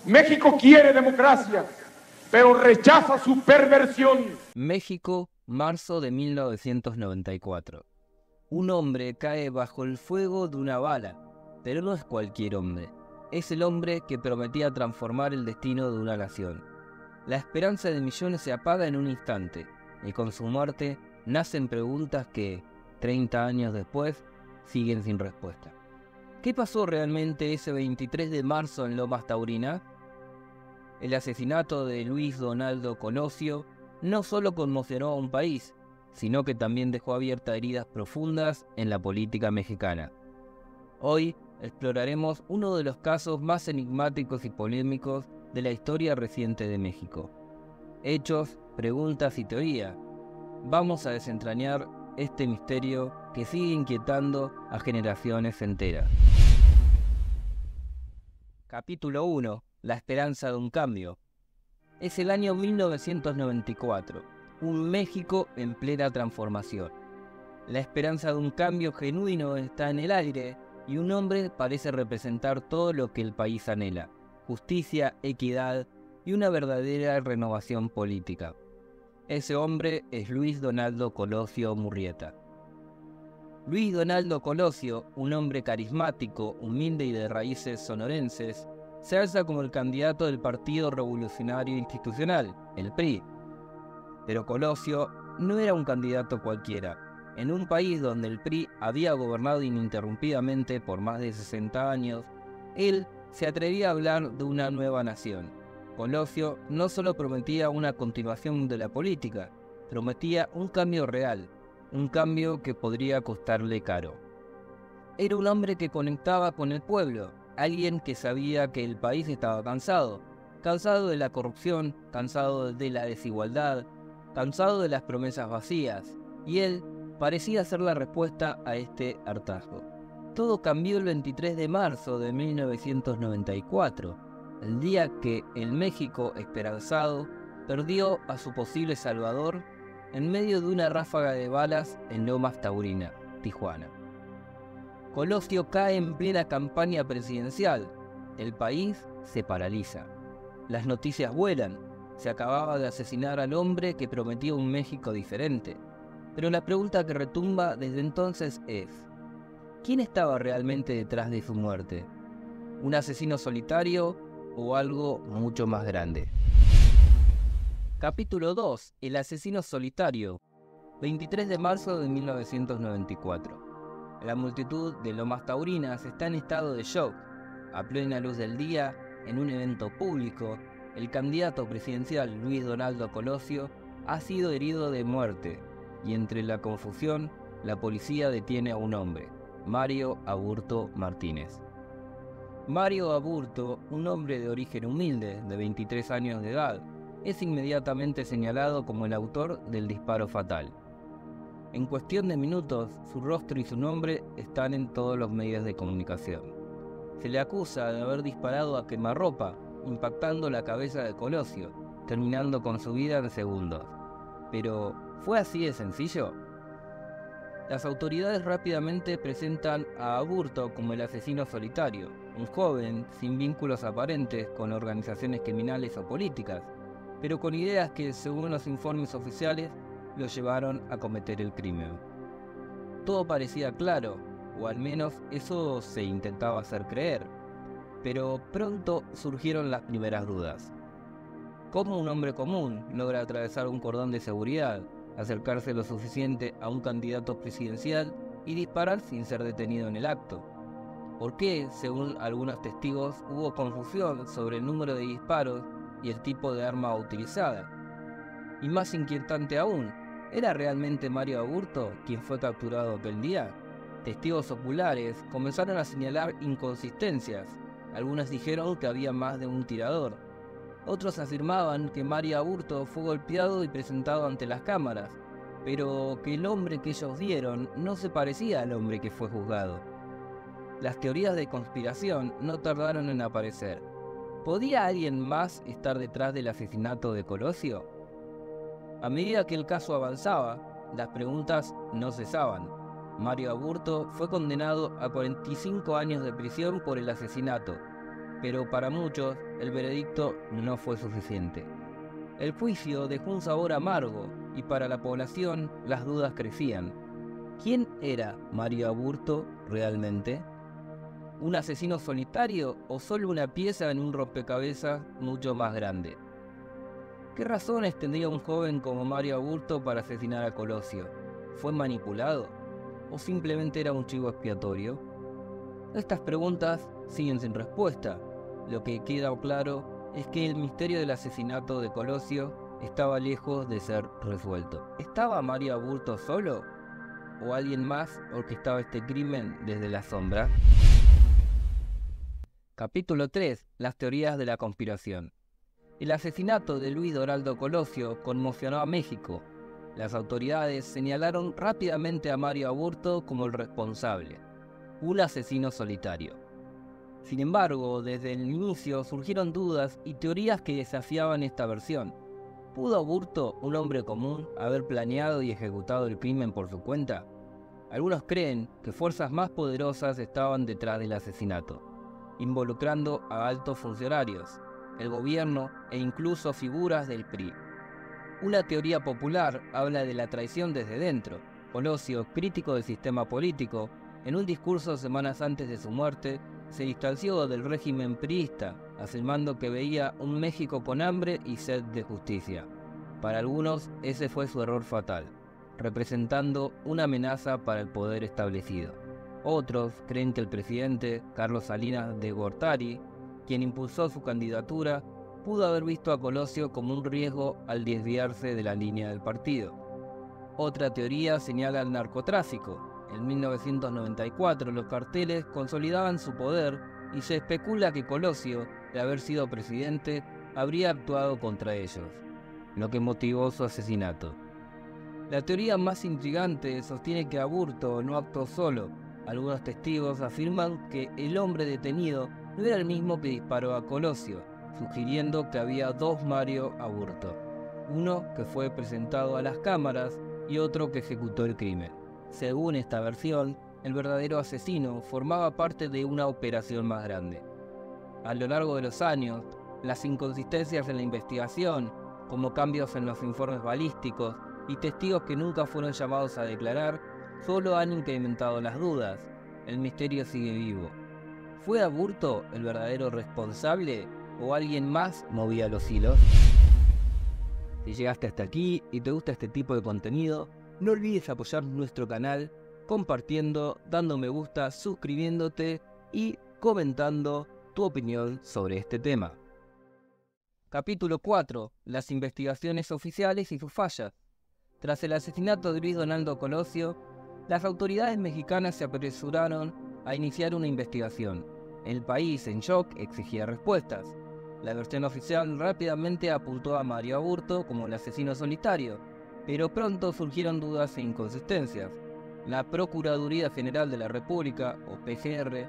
México quiere democracia, pero rechaza su perversión. México, marzo de 1994. Un hombre cae bajo el fuego de una bala, pero no es cualquier hombre. Es el hombre que prometía transformar el destino de una nación. La esperanza de millones se apaga en un instante, y con su muerte nacen preguntas que, 30 años después, siguen sin respuesta. ¿Qué pasó realmente ese 23 de marzo en Lomas Taurinas? El asesinato de Luis Donaldo Colosio no solo conmocionó a un país, sino que también dejó abiertas heridas profundas en la política mexicana. Hoy exploraremos uno de los casos más enigmáticos y polémicos de la historia reciente de México. Hechos, preguntas y teoría. Vamos a desentrañar este misterio que sigue inquietando a generaciones enteras. Capítulo 1. La esperanza de un cambio. Es el año 1994, un México en plena transformación. La esperanza de un cambio genuino está en el aire y un hombre parece representar todo lo que el país anhela: justicia, equidad y una verdadera renovación política. Ese hombre es Luis Donaldo Colosio Murrieta. Luis Donaldo Colosio, un hombre carismático, humilde y de raíces sonorenses, se alza como el candidato del Partido Revolucionario Institucional, el PRI. Pero Colosio no era un candidato cualquiera. En un país donde el PRI había gobernado ininterrumpidamente por más de 60 años, él se atrevía a hablar de una nueva nación. Colosio no solo prometía una continuación de la política, prometía un cambio real, un cambio que podría costarle caro. Era un hombre que conectaba con el pueblo, alguien que sabía que el país estaba cansado de la corrupción, cansado de la desigualdad, cansado de las promesas vacías, y él parecía ser la respuesta a este hartazgo. Todo cambió el 23 de marzo de 1994, el día que el México esperanzado perdió a su posible salvador en medio de una ráfaga de balas en Lomas Taurinas, Tijuana. Colosio cae en plena campaña presidencial. El país se paraliza. Las noticias vuelan. Se acababa de asesinar al hombre que prometía un México diferente. Pero la pregunta que retumba desde entonces es: ¿quién estaba realmente detrás de su muerte? ¿Un asesino solitario o algo mucho más grande? Capítulo 2. El asesino solitario. 23 de marzo de 1994. La multitud de Lomas Taurinas está en estado de shock. A plena luz del día, en un evento público, el candidato presidencial Luis Donaldo Colosio ha sido herido de muerte, y entre la confusión, la policía detiene a un hombre, Mario Aburto Martínez. Mario Aburto, un hombre de origen humilde, de 23 años de edad, es inmediatamente señalado como el autor del disparo fatal. En cuestión de minutos, su rostro y su nombre están en todos los medios de comunicación. Se le acusa de haber disparado a quemarropa, impactando la cabeza de Colosio, terminando con su vida en segundos. Pero, ¿fue así de sencillo? Las autoridades rápidamente presentan a Aburto como el asesino solitario, un joven sin vínculos aparentes con organizaciones criminales o políticas, pero con ideas que, según los informes oficiales, lo llevaron a cometer el crimen. Todo parecía claro, o al menos eso se intentaba hacer creer, pero pronto surgieron las primeras dudas. ¿Cómo un hombre común logra atravesar un cordón de seguridad, acercarse lo suficiente a un candidato presidencial y disparar sin ser detenido en el acto? ¿Por qué, según algunos testigos, hubo confusión sobre el número de disparos y el tipo de arma utilizada? Y más inquietante aún, ¿era realmente Mario Aburto quien fue capturado aquel día? Testigos oculares comenzaron a señalar inconsistencias. Algunos dijeron que había más de un tirador. Otros afirmaban que Mario Aburto fue golpeado y presentado ante las cámaras, pero que el hombre que ellos vieron no se parecía al hombre que fue juzgado. Las teorías de conspiración no tardaron en aparecer. ¿Podía alguien más estar detrás del asesinato de Colosio? A medida que el caso avanzaba, las preguntas no cesaban. Mario Aburto fue condenado a 45 años de prisión por el asesinato, pero para muchos el veredicto no fue suficiente. El juicio dejó un sabor amargo y para la población las dudas crecían. ¿Quién era Mario Aburto realmente? ¿Un asesino solitario o solo una pieza en un rompecabezas mucho más grande? ¿Qué razones tendría un joven como Mario Aburto para asesinar a Colosio? ¿Fue manipulado? ¿O simplemente era un chivo expiatorio? Estas preguntas siguen sin respuesta. Lo que queda claro es que el misterio del asesinato de Colosio estaba lejos de ser resuelto. ¿Estaba Mario Aburto solo? ¿O alguien más orquestaba este crimen desde la sombra? Capítulo 3. Las teorías de la conspiración. El asesinato de Luis Donaldo Colosio conmocionó a México. Las autoridades señalaron rápidamente a Mario Aburto como el responsable, un asesino solitario. Sin embargo, desde el inicio surgieron dudas y teorías que desafiaban esta versión. ¿Pudo Aburto, un hombre común, haber planeado y ejecutado el crimen por su cuenta? Algunos creen que fuerzas más poderosas estaban detrás del asesinato, involucrando a altos funcionarios, el gobierno e incluso figuras del PRI. Una teoría popular habla de la traición desde dentro. Colosio, crítico del sistema político, en un discurso semanas antes de su muerte, se distanció del régimen priista, afirmando que veía un México con hambre y sed de justicia. Para algunos, ese fue su error fatal, representando una amenaza para el poder establecido. Otros creen que el presidente Carlos Salinas de Gortari, quien impulsó su candidatura, pudo haber visto a Colosio como un riesgo al desviarse de la línea del partido. Otra teoría señala al narcotráfico. En 1994 los carteles consolidaban su poder y se especula que Colosio, de haber sido presidente, habría actuado contra ellos, lo que motivó su asesinato. La teoría más intrigante sostiene que Aburto no actuó solo. Algunos testigos afirman que el hombre detenido no era el mismo que disparó a Colosio, sugiriendo que había dos Mario Aburto, uno que fue presentado a las cámaras y otro que ejecutó el crimen. Según esta versión, el verdadero asesino formaba parte de una operación más grande. A lo largo de los años, las inconsistencias en la investigación, como cambios en los informes balísticos y testigos que nunca fueron llamados a declarar, solo han incrementado las dudas. El misterio sigue vivo. ¿Fue Aburto el verdadero responsable o alguien más movía los hilos? Si llegaste hasta aquí y te gusta este tipo de contenido, no olvides apoyar nuestro canal compartiendo, dando me gusta, suscribiéndote y comentando tu opinión sobre este tema. Capítulo 4. Las investigaciones oficiales y sus fallas. Tras el asesinato de Luis Donaldo Colosio, las autoridades mexicanas se apresuraron a iniciar una investigación. El país, en shock, exigía respuestas. La versión oficial rápidamente apuntó a Mario Aburto como el asesino solitario, pero pronto surgieron dudas e inconsistencias. La Procuraduría General de la República, o PGR,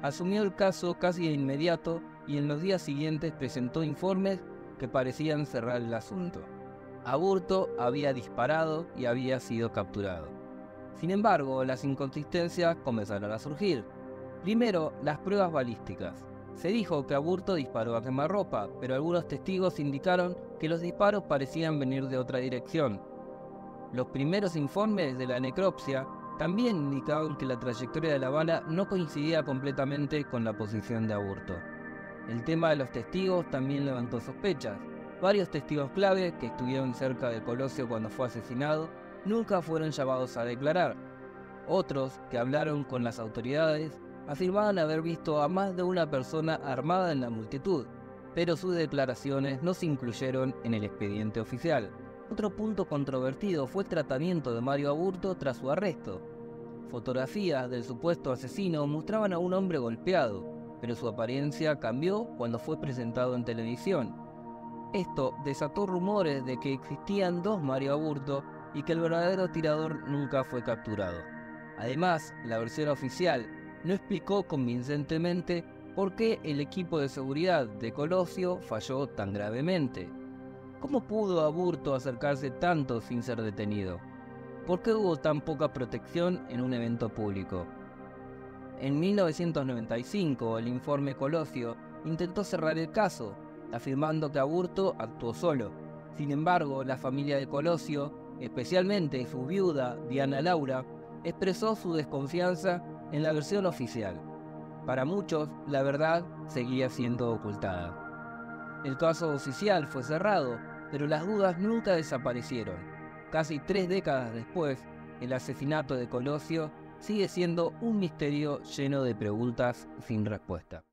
asumió el caso casi de inmediato y en los días siguientes presentó informes que parecían cerrar el asunto. Aburto había disparado y había sido capturado. Sin embargo, las inconsistencias comenzaron a surgir. Primero, las pruebas balísticas. Se dijo que Aburto disparó a quemarropa, pero algunos testigos indicaron que los disparos parecían venir de otra dirección. Los primeros informes de la necropsia también indicaban que la trayectoria de la bala no coincidía completamente con la posición de Aburto. El tema de los testigos también levantó sospechas. Varios testigos clave que estuvieron cerca de Colosio cuando fue asesinado nunca fueron llamados a declarar. Otros, que hablaron con las autoridades, afirmaban haber visto a más de una persona armada en la multitud, pero sus declaraciones no se incluyeron en el expediente oficial. Otro punto controvertido fue el tratamiento de Mario Aburto tras su arresto. Fotografías del supuesto asesino mostraban a un hombre golpeado, pero su apariencia cambió cuando fue presentado en televisión. Esto desató rumores de que existían dos Mario Aburto y que el verdadero tirador nunca fue capturado. Además, la versión oficial no explicó convincentemente por qué el equipo de seguridad de Colosio falló tan gravemente. ¿Cómo pudo Aburto acercarse tanto sin ser detenido? ¿Por qué hubo tan poca protección en un evento público? En 1995, el informe Colosio intentó cerrar el caso, afirmando que Aburto actuó solo. Sin embargo, la familia de Colosio, especialmente su viuda Diana Laura, expresó su desconfianza en la versión oficial. Para muchos, la verdad seguía siendo ocultada. El caso oficial fue cerrado, pero las dudas nunca desaparecieron. Casi 3 décadas después, el asesinato de Colosio sigue siendo un misterio lleno de preguntas sin respuesta.